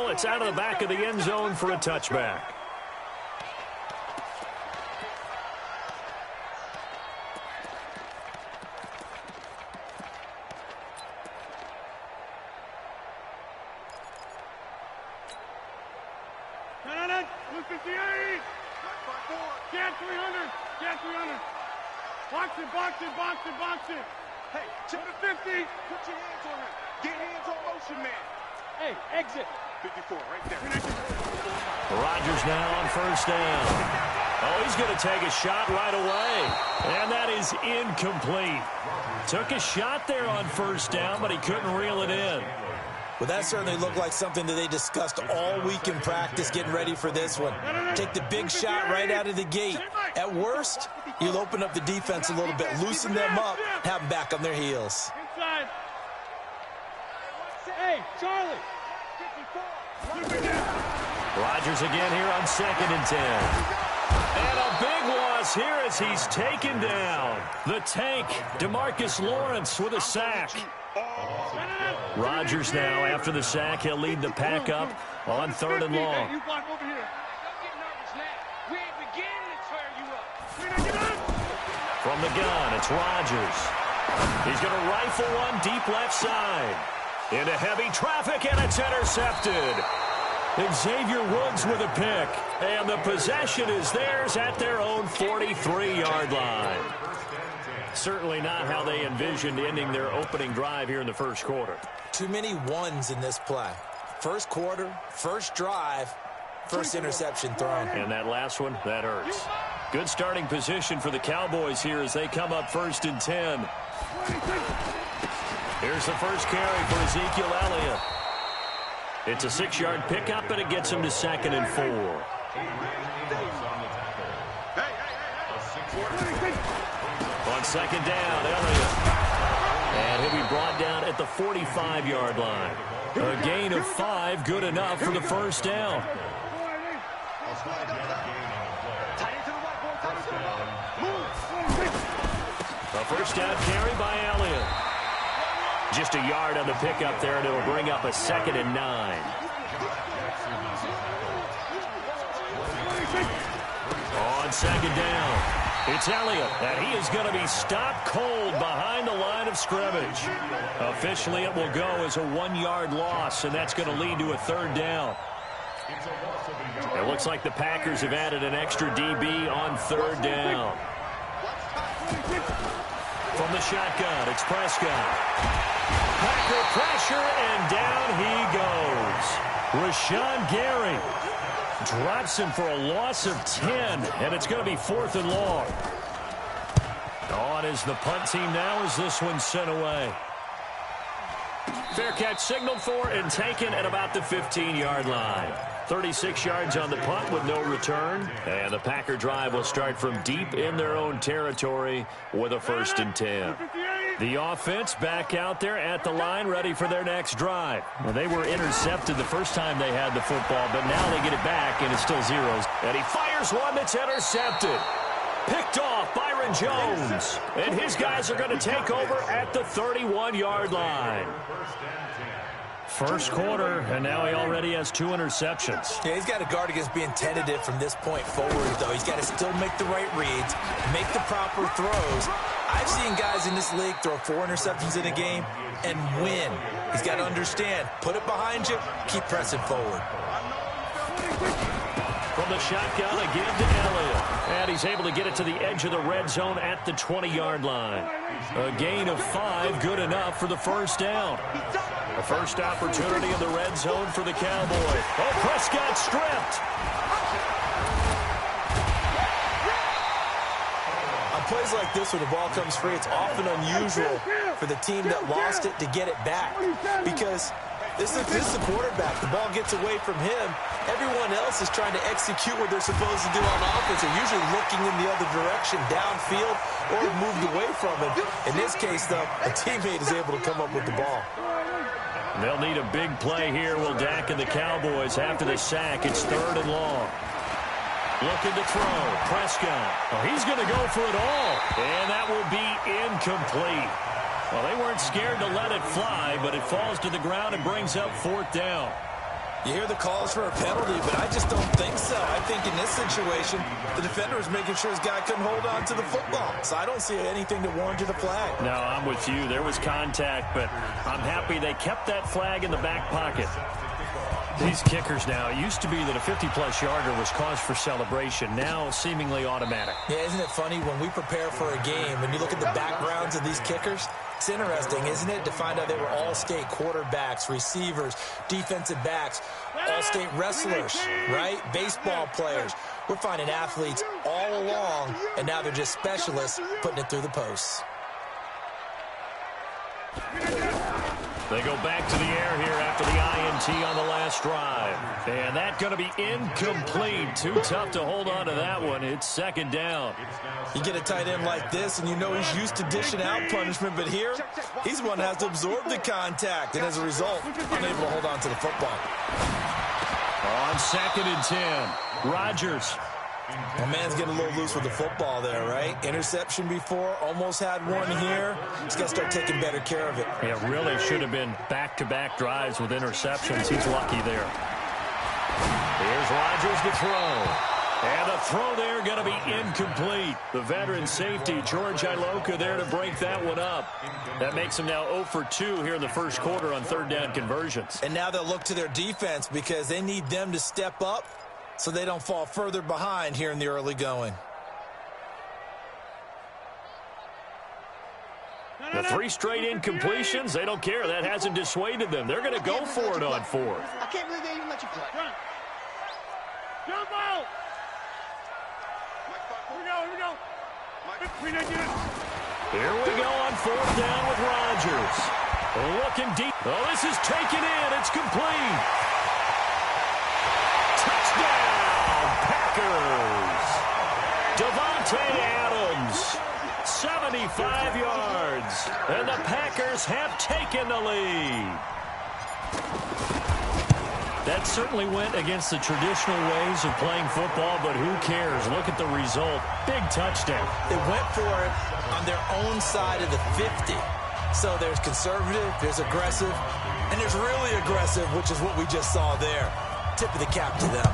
ball. It's out of the back of the end zone for a touchback. Get 300. Get 300. Box it. Hey, to the 50. Put your hands on him. Get hands on motion, man. Hey, exit. 54, right there. Rodgers now on first down. Oh, he's going to take a shot right away. And that is incomplete. Took a shot there on first down, but he couldn't reel it in. Well, that certainly looked like something that they discussed all week in practice getting ready for this one. Take the big shot right out of the gate. At worst, you'll open up the defense a little bit, loosen them up, have them back on their heels. Inside. Hey, Charlie. Rodgers again here on 2nd and 10. And a big loss here as he's taken down. The tank, DeMarcus Lawrence with a sack. Rodgers now, after the sack, he'll lead the pack up on 3rd and long. From the gun, it's Rodgers. He's going to rifle one deep left side. Into heavy traffic, and it's intercepted. Xavier Woods with a pick. And the possession is theirs at their own 43-yard line. Certainly not how they envisioned ending their opening drive here in the first quarter. Too many ones in this play. First quarter, first drive, first interception thrown. And that last one, that hurts. Good starting position for the Cowboys here as they come up 1st and 10. Here's the first carry for Ezekiel Elliott. It's a 6-yard pickup, and it gets him to 2nd and 4. On 2nd down, Elliott. And he'll be brought down at the 45-yard line. A gain of 5, good enough for the first down. A first down carry by Elliott. Just a yard on the pickup there, and it'll bring up a 2nd and 9. On 2nd down. It's Elliott, and he is going to be stopped cold behind the line of scrimmage. Officially, it will go as a 1-yard loss, and that's going to lead to a 3rd down. It looks like the Packers have added an extra DB on 3rd down. From the shotgun, it's Prescott. Packer pressure, and down he goes. Rashawn Gary drops him for a loss of 10, and it's going to be 4th and long. On is the punt team now as this one's sent away. Fair catch signaled for and taken at about the 15-yard line. 36 yards on the punt with no return. And the Packer drive will start from deep in their own territory with a 1st and 10. The offense back out there at the line, ready for their next drive. Well, they were intercepted the first time they had the football, but now they get it back, and it's still zeros. And he fires one that's intercepted. Picked off Byron Jones. And his guys are going to take over at the 31-yard line. First quarter, and now he already has 2 interceptions. Yeah, he's got to guard against being tentative from this point forward, though. He's got to still make the right reads, make the proper throws. I've seen guys in this league throw 4 interceptions in a game and win. He's got to understand, put it behind you, keep pressing forward. From the shotgun, again to Elliott. And he's able to get it to the edge of the red zone at the 20-yard line. A gain of 5, good enough for the first down. The first opportunity in the red zone for the Cowboys. Oh, Prescott stripped. On plays like this where the ball comes free, it's often unusual for the team that lost it to get it back. Because this is the quarterback. The ball gets away from him. Everyone else is trying to execute what they're supposed to do on offense. They're usually looking in the other direction, downfield, or moved away from it. In this case, though, a teammate is able to come up with the ball. They'll need a big play here, will Dak and the Cowboys after the sack. It's 3rd and long. Looking to throw. Prescott. Oh, he's going to go for it all. And that will be incomplete. Well, they weren't scared to let it fly, but it falls to the ground and brings up 4th down. You hear the calls for a penalty, but I just don't think so. I think in this situation, the defender was making sure his guy couldn't hold on to the football. So I don't see anything to warrant a flag. No, I'm with you. There was contact, but I'm happy they kept that flag in the back pocket. These kickers now, it used to be that a 50-plus yarder was cause for celebration. Now, seemingly automatic. Yeah, isn't it funny when we prepare for a game, when you look at the backgrounds of these kickers, it's interesting, isn't it, to find out they were all-state quarterbacks, receivers, defensive backs, all-state wrestlers, right? Baseball players. We're finding athletes all along, and now they're just specialists putting it through the posts. They go back to the air here after the INT on the last drive. And that's going to be incomplete. Too tough to hold on to that one. It's second down. You get a tight end like this, and you know he's used to dishing out punishment, but here, he's the one that has to absorb the contact, and as a result, unable to hold on to the football. On 2nd and 10, Rodgers. My man's getting a little loose with the football there, right? Interception before, almost had one here. He's got to start taking better care of it. Yeah, really should have been back-to-back drives with interceptions. He's lucky there. Here's Rodgers to throw. And the throw there going to be incomplete. The veteran safety, George Iloka, there to break that one up. That makes him now 0 for 2 here in the first quarter on third down conversions. And now they'll look to their defense because they need them to step up so they don't fall further behind here in the early going. The 3 straight incompletions, they don't care. That hasn't dissuaded them. They're going to go for it on 4th. I can't believe they even let you play. Jump out! Here we go. Here we go on 4th down with Rodgers. Looking deep. Oh, this is taken in. It's complete. Touchdown, Packers. Davante Adams, 75 yards. And the Packers have taken the lead. That certainly went against the traditional ways of playing football, but who cares? Look at the result. Big touchdown. They went for it on their own side of the 50. So there's conservative, there's aggressive, and there's really aggressive, which is what we just saw there. Tip of the cap to them.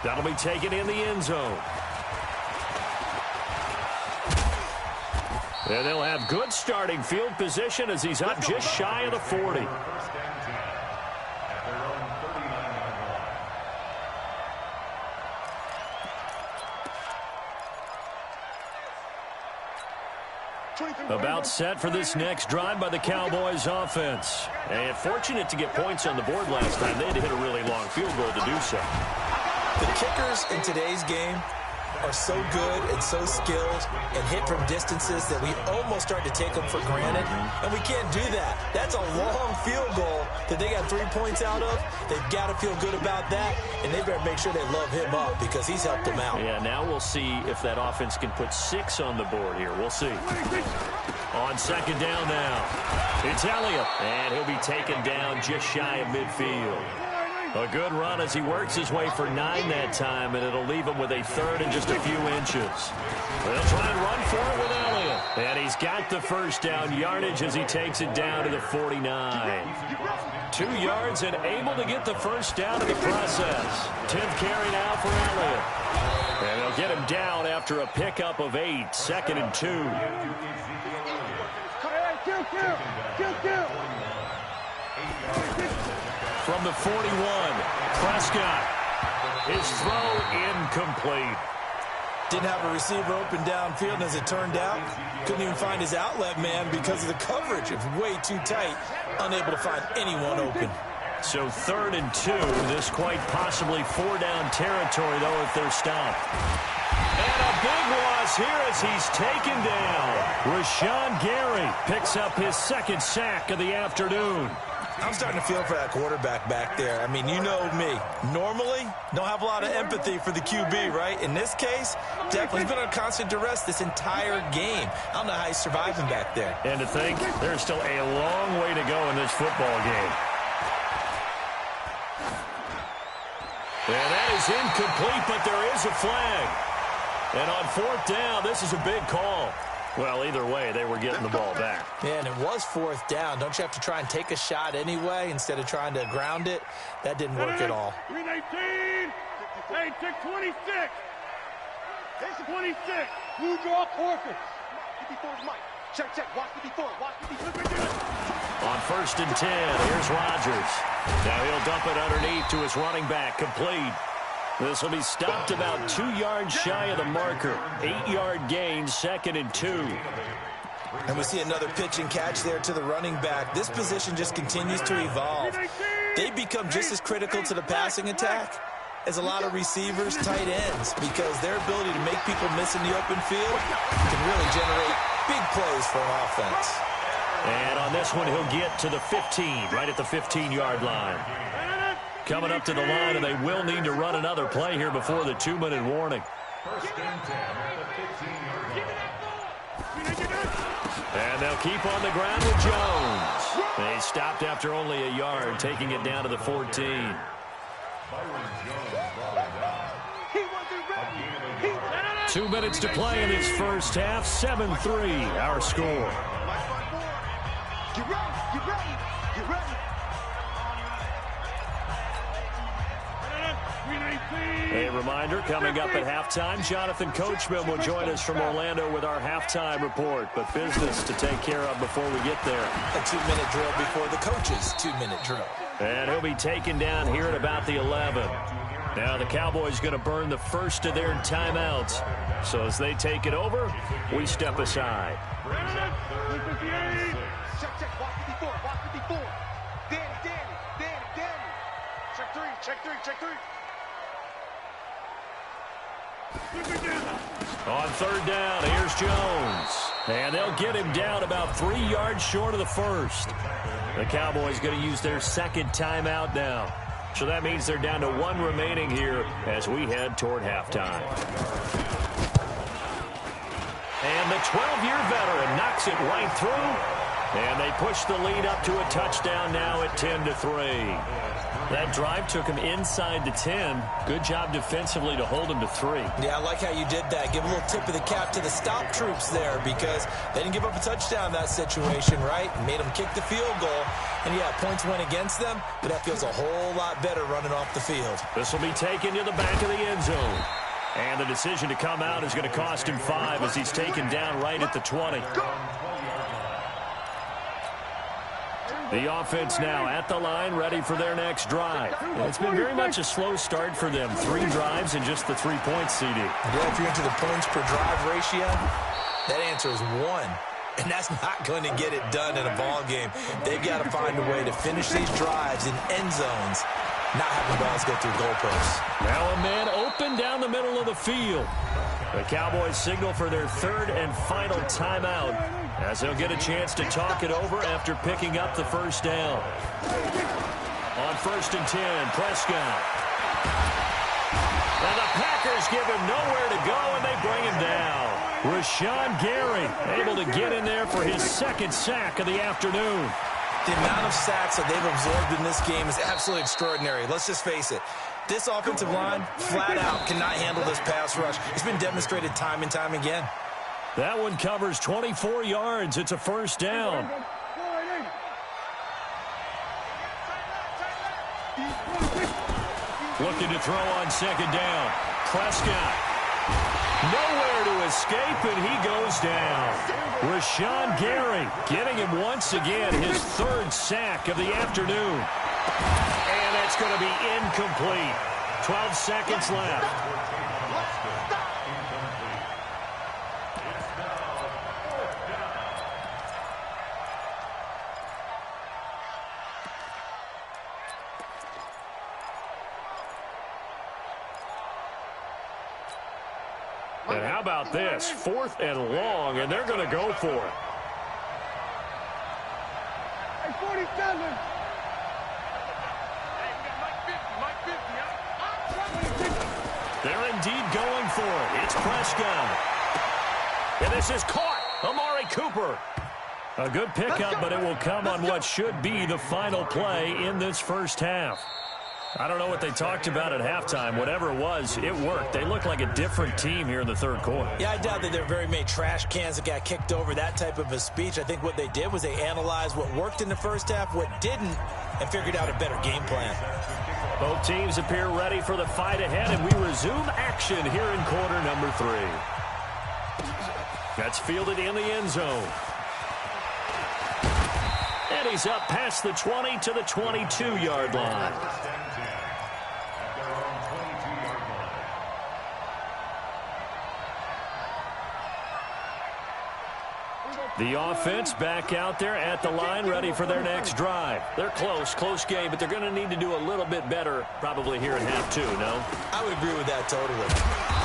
That'll be taken in the end zone. And they'll have good starting field position as he's up just shy of the 40. About set for this next drive by the Cowboys offense. And fortunate to get points on the board last time. They had to hit a really long field goal to do so. The kickers in today's game are so good and so skilled and hit from distances that we almost start to take them for granted, and we can't do that. That's a long field goal that they got 3 points out of. They've got to feel good about that, and they better make sure they love him up because he's helped them out. Yeah, now we'll see if that offense can put 6 on the board here. We'll see. On 2nd down now, it's Elliott, and he'll be taken down just shy of midfield. A good run as he works his way for 9 that time, and it'll leave him with a 3rd and just a few inches. They'll try and run for it with Elliott. And he's got the first down yardage as he takes it down to the 49. 2 yards and able to get the first down in the process. 10th carry now for Elliott. And they'll get him down after a pickup of 8. 2nd and 2. From the 41, Prescott. His throw incomplete. Didn't have a receiver open downfield, and as it turned out, couldn't even find his outlet man because of the coverage. It was way too tight, unable to find anyone open. So 3rd and 2. This quite possibly 4-down territory, though, if they're stopped. And a big loss here as he's taken down. Rashawn Gary picks up his 2nd sack of the afternoon. I'm starting to feel for that quarterback back there. I mean, you know me. Normally, don't have a lot of empathy for the QB, right? In this case, definitely he's been on constant duress this entire game. I don't know how he's surviving back there. And to think, there's still a long way to go in this football game. And that is incomplete, but there is a flag. And on 4th down, this is a big call. Well, either way, they were getting the ball back. Yeah, and it was 4th down. Don't you have to try and take a shot anyway instead of trying to ground it? That didn't work at all. Green 18. Hey, check 26. There's 26. Blue draw forfeit. 54's Mike. Check. Watch the before. On 1st and 10, here's Rodgers. Now he'll dump it underneath to his running back, complete. This will be stopped about 2 yards shy of the marker. 8-yard gain, 2nd and 2. And we see another pitch and catch there to the running back. This position just continues to evolve. They become just as critical to the passing attack as a lot of receivers, tight ends, because their ability to make people miss in the open field can really generate big plays for an offense. And on this one, he'll get to the 15, right at the 15-yard line. Coming up to the line, and they will need to run another play here before the 2-minute warning. And they'll keep on the ground with Jones. They stopped after only a yard, taking it down to the 14. 2 minutes to play in this first half. 7-3, our score. Get ready. A reminder, coming up at halftime, Jonathan Coachman will join us from Orlando with our halftime report. But business to take care of before we get there. A 2-minute drill before the coach's 2-minute drill. And he'll be taken down here at about the 11. Now the Cowboys going to burn the first of their timeouts. So as they take it over, we step aside. Watch the before. Danny. Check three. On 3rd down, here's Jones. And they'll get him down about 3 yards short of the first. The Cowboys going to use their 2nd timeout now. So that means they're down to 1 remaining here as we head toward halftime. And the 12-year veteran knocks it right through. And they push the lead up to a touchdown now at 10-3. That drive took him inside the 10. Good job defensively to hold him to 3. Yeah, I like how you did that. Give a little tip of the cap to the stop troops there because they didn't give up a touchdown in that situation, right? Made them kick the field goal. And, yeah, points went against them, but that feels a whole lot better running off the field. This will be taken to the back of the end zone. And the decision to come out is going to cost him 5 as he's taken down right at the 20. The offense now at the line, ready for their next drive. And it's been very much a slow start for them. 3 drives and just the 3 points, CD. Yeah, if you're into the points per drive ratio, that answer is 1. And that's not going to get it done in a ball game. They've got to find a way to finish these drives in end zones, not having balls go through goalposts. Now a man open down the middle of the field. The Cowboys signal for their 3rd and final timeout as they'll get a chance to talk it over after picking up the first down. On 1st and 10, Prescott. And the Packers give him nowhere to go, and they bring him down. Rashawn Gary able to get in there for his 2nd sack of the afternoon. The amount of sacks that they've absorbed in this game is absolutely extraordinary. Let's just face it. This offensive line, flat out, cannot handle this pass rush. It's been demonstrated time and time again. That one covers 24 yards. It's a 1st down. Looking to throw on 2nd down. Prescott. Nowhere to escape, and he goes down. Rashawn Gary getting him once again his 3rd sack of the afternoon. And that's going to be incomplete. 12 seconds left. And how about this? 4th and long, and they're going to go for it. Hey, 47. They're indeed going for it. It's Prescott. And this is caught. Amari Cooper. A good pickup, but it will come on what should be the final play in this first half. I don't know what they talked about at halftime. Whatever it was, it worked. They looked like a different team here in the third quarter. Yeah, I doubt that there are very many trash cans that got kicked over, that type of a speech. I think what they did was they analyzed what worked in the first half, what didn't, and figured out a better game plan. Both teams appear ready for the fight ahead, and we resume action here in quarter number 3. That's fielded in the end zone. And he's up past the 20 to the 22-yard line. The offense back out there at the line, ready for their next drive. They're close game, but they're going to need to do a little bit better probably here in half 2, no? I would agree with that totally.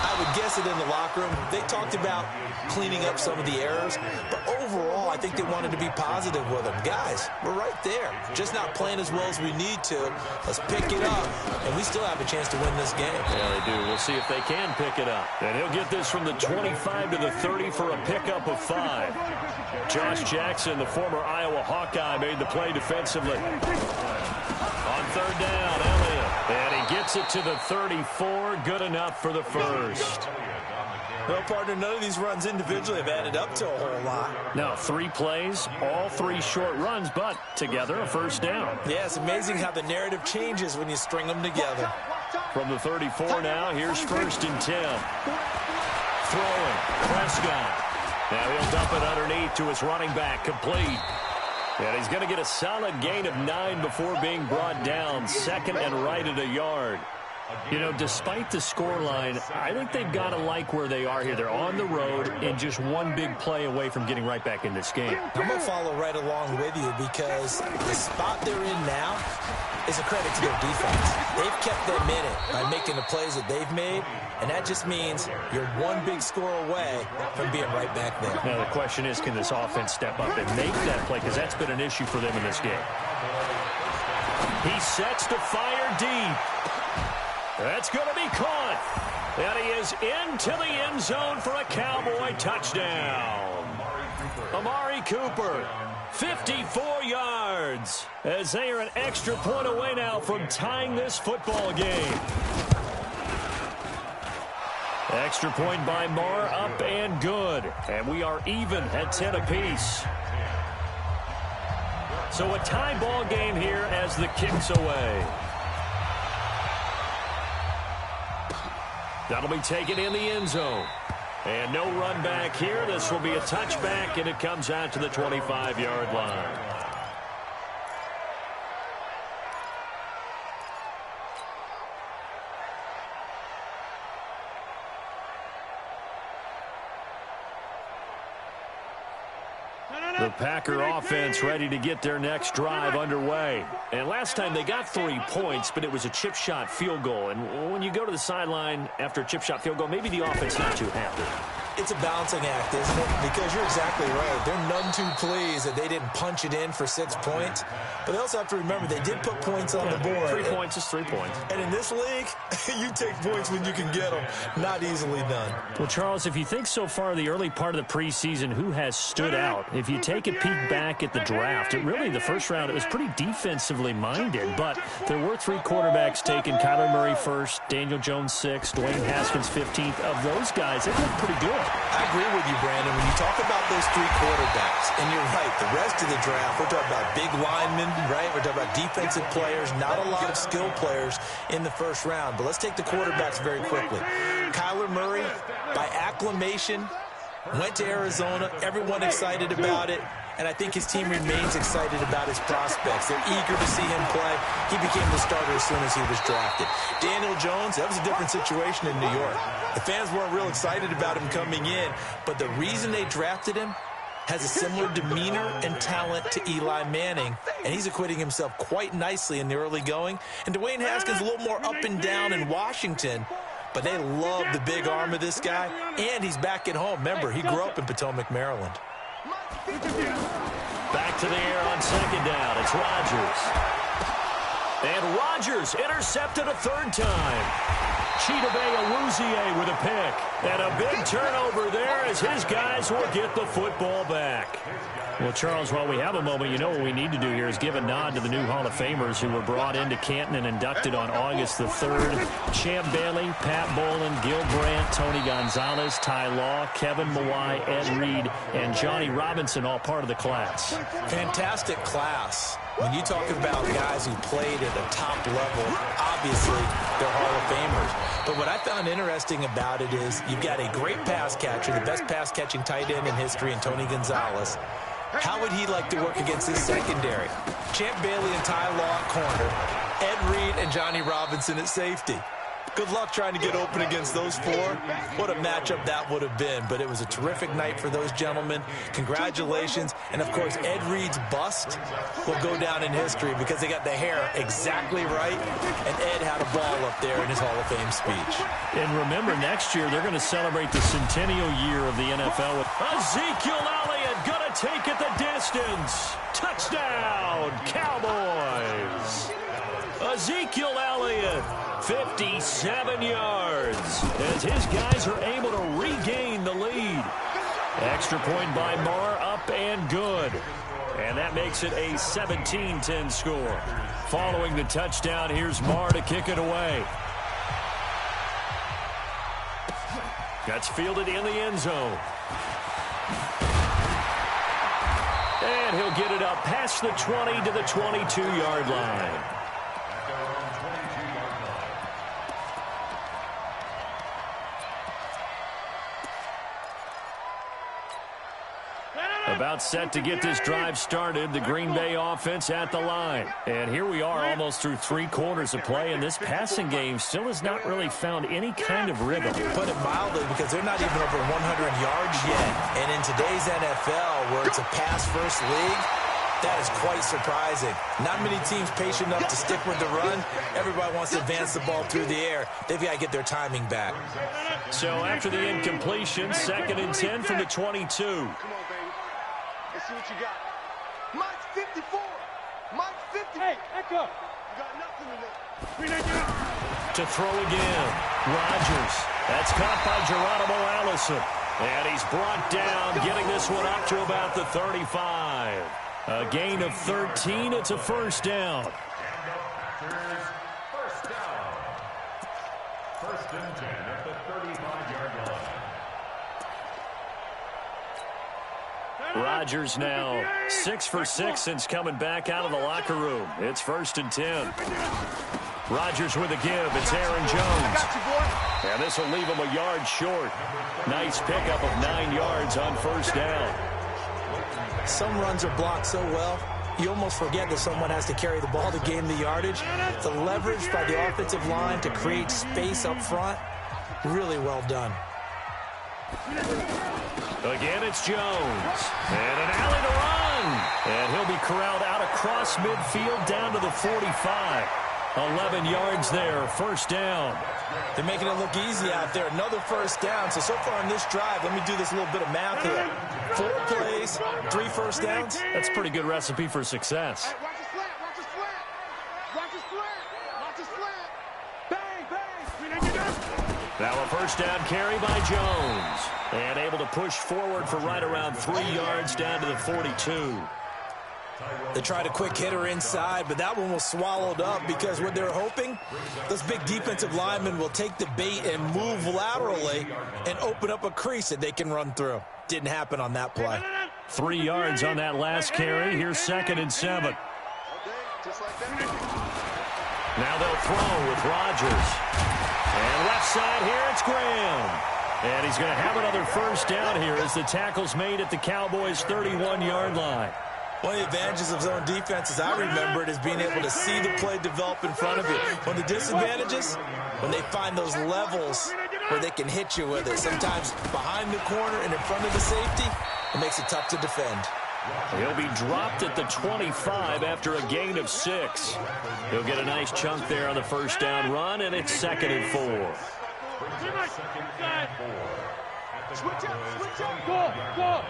I would guess it in the locker room. They talked about cleaning up some of the errors, but overall, I think they wanted to be positive with them. Guys, we're right there. Just not playing as well as we need to. Let's pick it up, and we still have a chance to win this game. Yeah, they do. We'll see if they can pick it up. And he'll get this from the 25 to the 30 for a pickup of 5. Josh Jackson, the former Iowa Hawkeye, made the play defensively. On third down, Elliott. And he gets it to the 34. Good enough for the first. Well, partner, none of these runs individually have added up to a whole lot. Now, 3 plays, all 3 short runs, but together a first down. Yeah, it's amazing how the narrative changes when you string them together. From the 34 now, here's 1st and 10. Throwing, Prescott. Now he'll dump it underneath to his running back, complete. And he's going to get a solid gain of 9 before being brought down. 2nd and right at a yard. You know, despite the scoreline, I think they've got to like where they are here. They're on the road and just one big play away from getting right back in this game. I'm going to follow right along with you because the spot they're in now is a credit to their defense. They've kept them in it by making the plays that they've made, and that just means you're one big score away from being right back there. Now, the question is, can this offense step up and make that play? Because that's been an issue for them in this game. He sets to fire deep. That's going to be caught. And he is into the end zone for a Cowboy touchdown. Amari Cooper, 54 yards, as they are an extra point away now from tying this football game. Extra point by Marr, up and good. And we are even at 10 apiece. So a tie ball game here as the kick's away. That'll be taken in the end zone. And no run back here. This will be a touchback, and it comes out to the 25-yard line. The Packer offense ready to get their next drive underway. And last time they got 3 points, but it was a chip shot field goal. And when you go to the sideline after a chip shot field goal, maybe the offense not too happy. It's a balancing act, isn't it? Because you're exactly right. They're none too pleased that they didn't punch it in for 6 points. But they also have to remember they did put points on the board. 3 points is 3 points. And in this league, you take points when you can get them. Not easily done. Well, Charles, if you think so far the early part of the preseason, who has stood out? If you take a peek back at the draft, really the first round, it was pretty defensively minded. But there were 3 quarterbacks taken. Kyler Murray first, Daniel Jones 6th, Dwayne Haskins 15th. Of those guys, they look pretty good. I agree with you, Brandon. When you talk about those 3 quarterbacks, and you're right, the rest of the draft, we're talking about big linemen, right? We're talking about defensive players, not a lot of skill players in the first round. But let's take the quarterbacks very quickly. Kyler Murray, by acclamation, went to Arizona. Everyone excited about it. And I think his team remains excited about his prospects. They're eager to see him play. He became the starter as soon as he was drafted. Daniel Jones, that was a different situation in New York. The fans weren't real excited about him coming in, but the reason they drafted him has a similar demeanor and talent to Eli Manning, and he's acquitting himself quite nicely in the early going. And Dwayne Haskins a little more up and down in Washington, but they love the big arm of this guy, and he's back at home. Remember, he grew up in Potomac, Maryland. Back to the air on 2nd down. It's Rodgers. And Rodgers intercepted a third time. Chidobe Awuzie with a pick. And a big turnover there as his guys will get the football back. Well, Charles, while we have a moment, you know what we need to do here is give a nod to the new Hall of Famers who were brought into Canton and inducted on August the 3rd. Champ Bailey, Pat Bolin, Gil Brandt, Tony Gonzalez, Ty Law, Kevin Mawai, Ed Reed, and Johnny Robinson, all part of the class. Fantastic class. When you talk about guys who played at a top level, obviously they're Hall of Famers. But what I found interesting about it is you've got a great pass catcher, the best pass-catching tight end in history, in Tony Gonzalez. How would he like to work against his secondary? Champ Bailey and Ty Law at corner, Ed Reed and Johnny Robinson at safety. Good luck trying to get open against those four. What a matchup that would have been. But it was a terrific night for those gentlemen. Congratulations. And, of course, Ed Reed's bust will go down in history because they got the hair exactly right. And Ed had a ball up there in his Hall of Fame speech. And remember, next year they're going to celebrate the centennial year of the NFL with Ezekiel Elliott going to take it the distance. Touchdown, Cowboys. Ezekiel Elliott, 57 yards, as his guys are able to regain the lead. Extra point by Marr, up and good. And that makes it a 17-10 score. Following the touchdown, here's Marr to kick it away. That's fielded in the end zone. And he'll get it up past the 20 to the 22-yard line. About set to get this drive started, the Green Bay offense at the line. And here we are almost through 3 quarters of play, and this passing game still has not really found any kind of rhythm. Put it mildly, because they're not even over 100 yards yet. And in today's NFL, where it's a pass-first league, that is quite surprising. Not many teams patient enough to stick with the run. Everybody wants to advance the ball through the air. They've got to get their timing back. So after the incompletion, 2nd and 10 from the 22. Let's see what you got. Mike's 54. Mike's 50. Hey, Echo. You got nothing today. To throw again. Rodgers. That's caught by Geronimo Allison. And he's brought down, getting this one up to about the 35. A gain of 13. It's a first down. First down. 1st and 10 at the 35-yard line. Rodgers now 6 for 6 since coming back out of the locker room. It's 1st and 10. Rodgers with a give. It's Aaron Jones. And this will leave him a yard short. Nice pickup of 9 yards on 1st down. Some runs are blocked so well, you almost forget that someone has to carry the ball to gain the yardage. The leverage by the offensive line to create space up front, really well done. Again, it's Jones. And an alley to run. And he'll be corralled out across midfield down to the 45. 11 yards there, 1st down. They're making it look easy out there. Another 1st down. So far on this drive, let me do this little bit of math here. 4 plays, 3 1st downs. That's a pretty good recipe for success. Hey, watch his flat, watch his flat. Watch his flat, watch his flat. Bang, bang. Now a 1st down carry by Jones. And able to push forward for right around 3 yards down to the 42. They tried a quick hitter inside, but that one was swallowed up because what they're hoping, those big defensive linemen will take the bait and move laterally and open up a crease that they can run through. Didn't happen on that play. 3 yards on that last carry. Here's 2nd and 7. Now they'll throw with Rodgers. And left side here, it's Graham. And he's going to have another 1st down here as the tackle's made at the Cowboys' 31-yard line. One of the advantages of zone defense, as I remember it, is being able to see the play develop in front of you. One of the disadvantages, when they find those levels where they can hit you with it, sometimes behind the corner and in front of the safety, it makes it tough to defend. He'll be dropped at the 25 after a gain of 6. He'll get a nice chunk there on the 1st down run, and it's 2nd and 4. Switch up, go.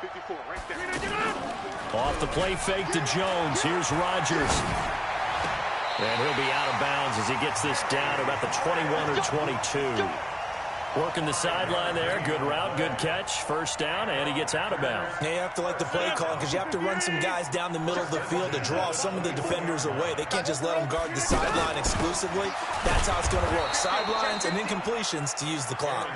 54, right there. Off the play fake to Jones. Here's Rodgers. And he'll be out of bounds as he gets this down about the 21 or 22. Working the sideline there. Good route, good catch. First down, and he gets out of bounds. Yeah, you have to like the play call because you have to run some guys down the middle of the field to draw some of the defenders away. They can't just let them guard the sideline exclusively. That's how it's going to work. Sidelines and incompletions to use the clock.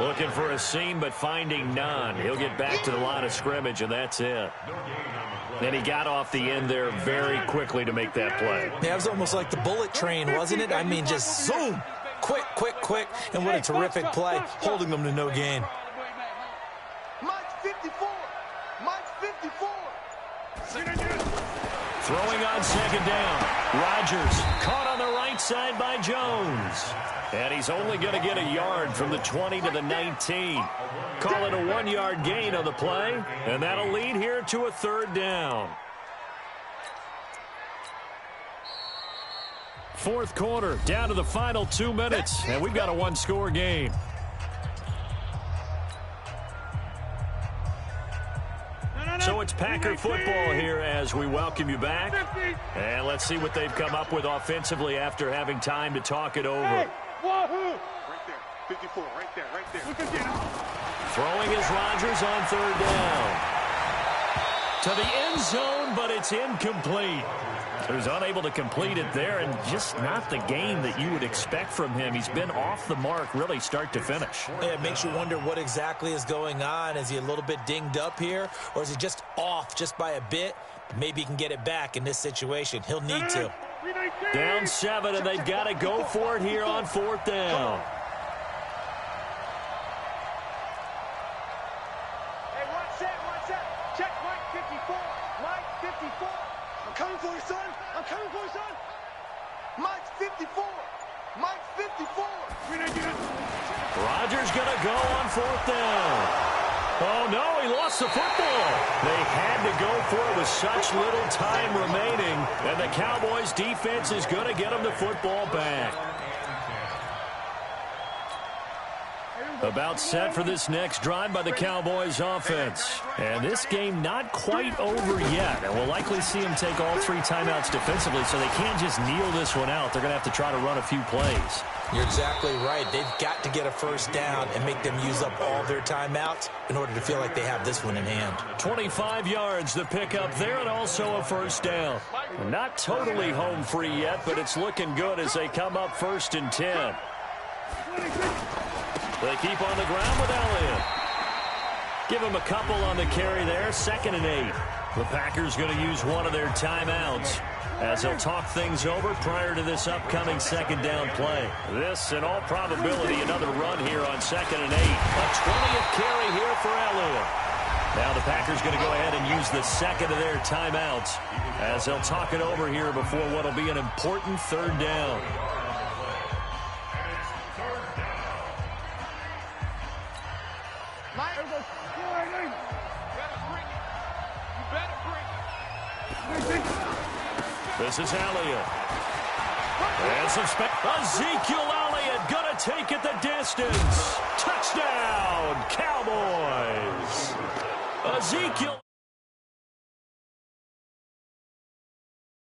Looking for a seam, but finding none. He'll get back to the line of scrimmage, and that's it. And he got off the end there very quickly to make that play. Yeah, it was almost like the bullet train, wasn't it? I mean, just zoom. Quick, quick, quick. And what a terrific play, holding them to no gain. Mike's 54. Mike's 54. Throwing on second down. Rodgers caught on the right side by Jones. And he's only going to get a yard from the 20 to the 19. Call it a 1-yard gain on the play, and that'll lead here to a third down. Fourth quarter, down to the final 2 minutes, and we've got a one-score game. So it's Packer football here as we welcome you back. And let's see what they've come up with offensively after having time to talk it over. Right there, 54, right there, right there. Look again. Throwing is Rodgers on third down. To the end zone, but it's incomplete. He was unable to complete it there, and just not the game that you would expect from him. He's been off the mark really start to finish. Yeah, it makes you wonder what exactly is going on. Is he a little bit dinged up here, or is he just off just by a bit? Maybe he can get it back in this situation. He'll need to. Down 7, and they've got to go for it here on fourth down. Hey, watch that. Check Mike 54. Mike 54. I'm coming for you, son. I'm coming for you, son. Mike's 54. Mike's 54. Rodgers going to go on fourth down. Oh, no, he lost the football. They had to go for it with such little time remaining, and the Cowboys' defense is going to get them the football back. About set for this next drive by the Cowboys offense. And this game not quite over yet. And we'll likely see them take all 3 timeouts defensively, so they can't just kneel this one out. They're going to have to try to run a few plays. You're exactly right. They've got to get a first down and make them use up all their timeouts in order to feel like they have this one in hand. 25 yards the pickup there, and also a first down. Not totally home free yet, but it's looking good as they come up 1st and 10. They keep on the ground with Elliott. Give him a couple on the carry there. 2nd and 8. The Packers going to use one of their timeouts as they'll talk things over prior to this upcoming 2nd down play. This, in all probability, another run here on 2nd and 8. A 20th carry here for Elliott. Now the Packers going to go ahead and use the 2nd of their timeouts as they'll talk it over here before what will be an important 3rd down. This is Elliott. And Ezekiel Elliott going to take it the distance. Touchdown, Cowboys. Ezekiel.